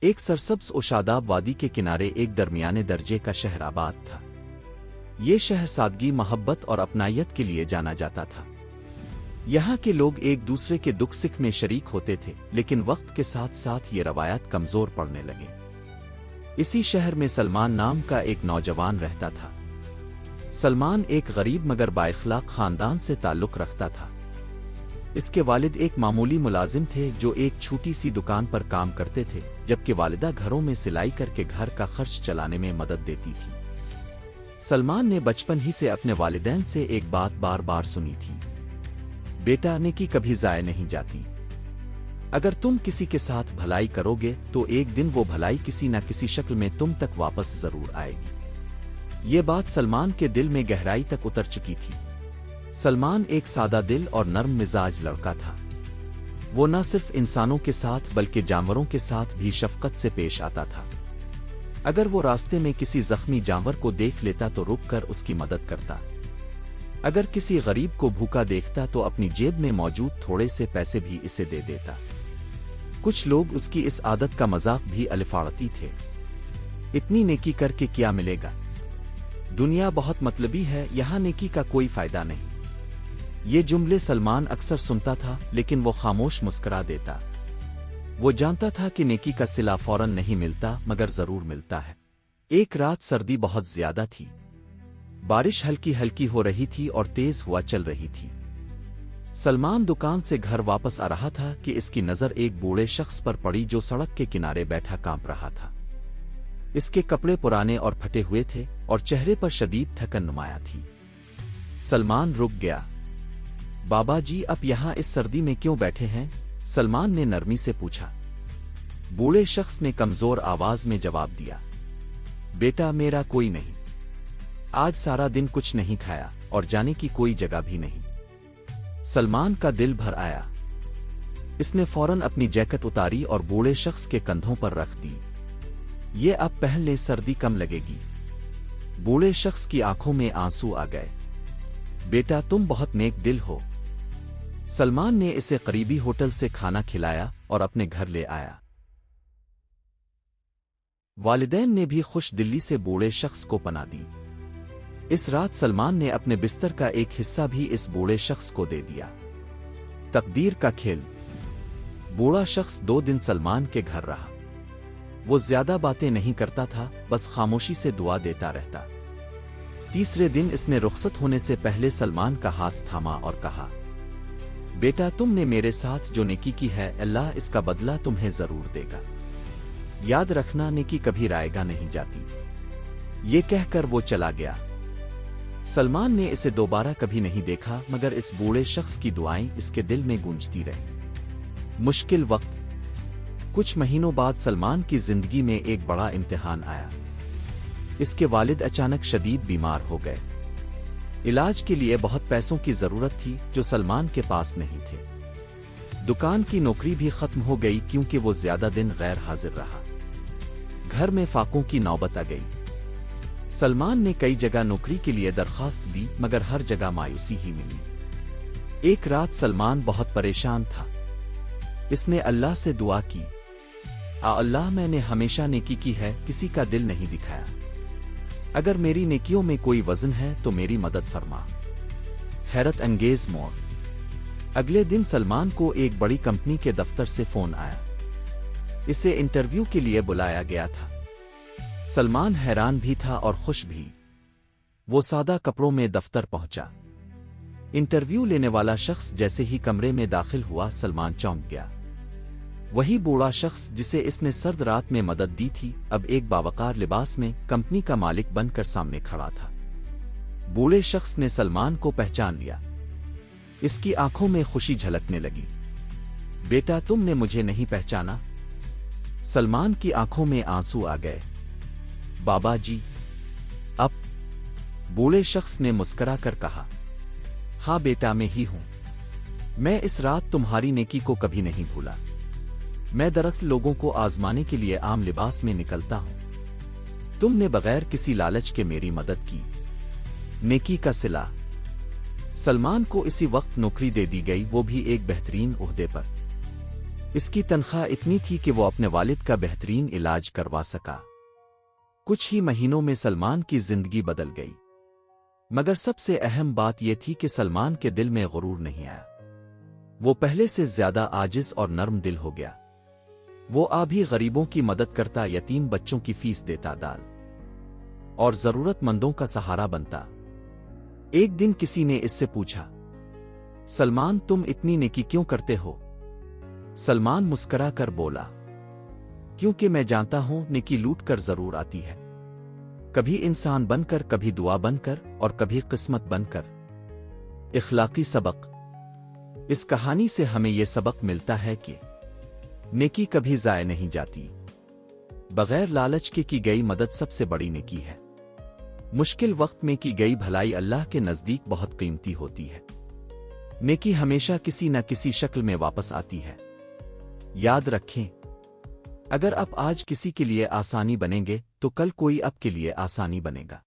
ایک سرسبز و شاداب وادی کے کنارے ایک درمیانے درجے کا شہر آباد تھا۔ یہ شہر سادگی، محبت اور اپنائیت کے لیے جانا جاتا تھا۔ یہاں کے لوگ ایک دوسرے کے دکھ سکھ میں شریک ہوتے تھے، لیکن وقت کے ساتھ ساتھ یہ روایات کمزور پڑنے لگے۔ اسی شہر میں سلمان نام کا ایک نوجوان رہتا تھا۔ سلمان ایک غریب مگر بااخلاق خاندان سے تعلق رکھتا تھا۔ اس کے والد ایک معمولی ملازم تھے جو ایک چھوٹی سی دکان پر کام کرتے تھے، جبکہ والدہ گھروں میں سلائی کر کے گھر کا خرچ چلانے میں مدد دیتی تھی۔ سلمان نے بچپن ہی سے اپنے والدین سے ایک بات بار بار سنی تھی: بیٹا، نیکی کبھی ضائع نہیں جاتی۔ اگر تم کسی کے ساتھ بھلائی کرو گے تو ایک دن وہ بھلائی کسی نہ کسی شکل میں تم تک واپس ضرور آئے گی۔ یہ بات سلمان کے دل میں گہرائی تک اتر چکی تھی۔ سلمان ایک سادہ دل اور نرم مزاج لڑکا تھا۔ وہ نہ صرف انسانوں کے ساتھ بلکہ جانوروں کے ساتھ بھی شفقت سے پیش آتا تھا۔ اگر وہ راستے میں کسی زخمی جانور کو دیکھ لیتا تو رک کر اس کی مدد کرتا۔ اگر کسی غریب کو بھوکا دیکھتا تو اپنی جیب میں موجود تھوڑے سے پیسے بھی اسے دے دیتا۔ کچھ لوگ اس کی اس عادت کا مذاق بھی الفاڑتی تھے: اتنی نیکی کر کے کیا ملے گا؟ دنیا بہت مطلبی ہے، یہاں نیکی کا کوئی فائدہ نہیں۔ یہ جملے سلمان اکثر سنتا تھا، لیکن وہ خاموش مسکرا دیتا۔ وہ جانتا تھا کہ نیکی کا صلہ فوراً نہیں ملتا، مگر ضرور ملتا ہے۔ ایک رات سردی بہت زیادہ تھی۔ بارش ہلکی ہلکی ہو رہی تھی اور تیز ہوا چل رہی تھی۔ سلمان دکان سے گھر واپس آ رہا تھا کہ اس کی نظر ایک بوڑھے شخص پر پڑی جو سڑک کے کنارے بیٹھا کانپ رہا تھا۔ اس کے کپڑے پرانے اور پھٹے ہوئے تھے اور چہرے پر شدید تھکن نمایاں تھی۔ سلمان رک گیا۔ بابا جی، آپ یہاں اس سردی میں کیوں بیٹھے ہیں؟ سلمان نے نرمی سے پوچھا۔ بوڑھے شخص نے کمزور آواز میں جواب دیا: بیٹا، میرا کوئی نہیں۔ آج سارا دن کچھ نہیں کھایا اور جانے کی کوئی جگہ بھی نہیں۔ سلمان کا دل بھر آیا۔ اس نے فوراً اپنی جیکٹ اتاری اور بوڑھے شخص کے کندھوں پر رکھ دی۔ یہ اب پہن لے، سردی کم لگے گی۔ بوڑھے شخص کی آنکھوں میں آنسو آ گئے۔ بیٹا، تم بہت نیک دل ہو۔ سلمان نے اسے قریبی ہوٹل سے کھانا کھلایا اور اپنے گھر لے آیا۔ والدین نے بھی خوش دلی سے بوڑھے شخص کو پناہ دی۔ اس رات سلمان نے اپنے بستر کا ایک حصہ بھی اس بوڑھے شخص کو دے دیا۔ تقدیر کا کھیل۔ بوڑھا شخص 2 دن سلمان کے گھر رہا۔ وہ زیادہ باتیں نہیں کرتا تھا، بس خاموشی سے دعا دیتا رہتا۔ تیسرے دن اس نے رخصت ہونے سے پہلے سلمان کا ہاتھ تھاما اور کہا: بیٹا، تم نے میرے ساتھ جو نیکی کی ہے، اللہ اس کا بدلہ تمہیں ضرور دے گا۔ یاد رکھنا، نیکی کبھی رائیگاں نہیں جاتی۔ یہ کہہ کر وہ چلا گیا۔ سلمان نے اسے دوبارہ کبھی نہیں دیکھا، مگر اس بوڑھے شخص کی دعائیں اس کے دل میں گونجتی رہیں۔ مشکل وقت۔ کچھ مہینوں بعد سلمان کی زندگی میں ایک بڑا امتحان آیا۔ اس کے والد اچانک شدید بیمار ہو گئے۔ علاج کے لیے بہت پیسوں کی ضرورت تھی جو سلمان کے پاس نہیں تھے۔ دکان کی نوکری بھی ختم ہو گئی کیونکہ وہ زیادہ دن غیر حاضر رہا۔ گھر میں فاقوں کی نوبت آ گئی۔ سلمان نے کئی جگہ نوکری کے لیے درخواست دی، مگر ہر جگہ مایوسی ہی ملی۔ ایک رات سلمان بہت پریشان تھا۔ اس نے اللہ سے دعا کی: اللہ، میں نے ہمیشہ نیکی کی ہے، کسی کا دل نہیں دکھایا۔ اگر میری نیکیوں میں کوئی وزن ہے تو میری مدد فرما۔ حیرت انگیز موڑ۔ اگلے دن سلمان کو ایک بڑی کمپنی کے دفتر سے فون آیا۔ اسے انٹرویو کے لیے بلایا گیا تھا۔ سلمان حیران بھی تھا اور خوش بھی۔ وہ سادہ کپڑوں میں دفتر پہنچا۔ انٹرویو لینے والا شخص جیسے ہی کمرے میں داخل ہوا، سلمان چونک گیا۔ وہی بوڑھا شخص جسے اس نے سرد رات میں مدد دی تھی، اب ایک باوقار لباس میں کمپنی کا مالک بن کر سامنے کھڑا تھا۔ بوڑھے شخص نے سلمان کو پہچان لیا۔ اس کی آنکھوں میں خوشی جھلکنے لگی۔ بیٹا، تم نے مجھے نہیں پہچانا؟ سلمان کی آنکھوں میں آنسو آ گئے۔ بابا جی، اب؟ بوڑھے شخص نے مسکرا کر کہا: ہاں بیٹا، میں ہی ہوں۔ میں اس رات تمہاری نیکی کو کبھی نہیں بھولا۔ میں دراصل لوگوں کو آزمانے کے لیے عام لباس میں نکلتا ہوں۔ تم نے بغیر کسی لالچ کے میری مدد کی۔ نیکی کا صلہ۔ سلمان کو اسی وقت نوکری دے دی گئی، وہ بھی ایک بہترین عہدے پر۔ اس کی تنخواہ اتنی تھی کہ وہ اپنے والد کا بہترین علاج کروا سکا۔ کچھ ہی مہینوں میں سلمان کی زندگی بدل گئی، مگر سب سے اہم بات یہ تھی کہ سلمان کے دل میں غرور نہیں آیا۔ وہ پہلے سے زیادہ عاجز اور نرم دل ہو گیا۔ وہ بھی غریبوں کی مدد کرتا، یتیم بچوں کی فیس دیتا، دال اور ضرورت مندوں کا سہارا بنتا۔ ایک دن کسی نے اس سے پوچھا، سلمان تم اتنی نیکی کیوں کرتے ہو؟ سلمان مسکرا کر بولا، کیونکہ میں جانتا ہوں نیکی لوٹ کر ضرور آتی ہے، کبھی انسان بن کر، کبھی دعا بن کر، اور کبھی قسمت بن کر۔ اخلاقی سبق۔ اس کہانی سے ہمیں یہ سبق ملتا ہے کہ نیکی کبھی ضائع نہیں جاتی۔ بغیر لالچ کے کی گئی مدد سب سے بڑی نیکی ہے۔ مشکل وقت میں کی گئی بھلائی اللہ کے نزدیک بہت قیمتی ہوتی ہے۔ نیکی ہمیشہ کسی نہ کسی شکل میں واپس آتی ہے۔ یاد رکھیں، اگر آپ آج کسی کے لیے آسانی بنیں گے تو کل کوئی آپ کے لیے آسانی بنے گا۔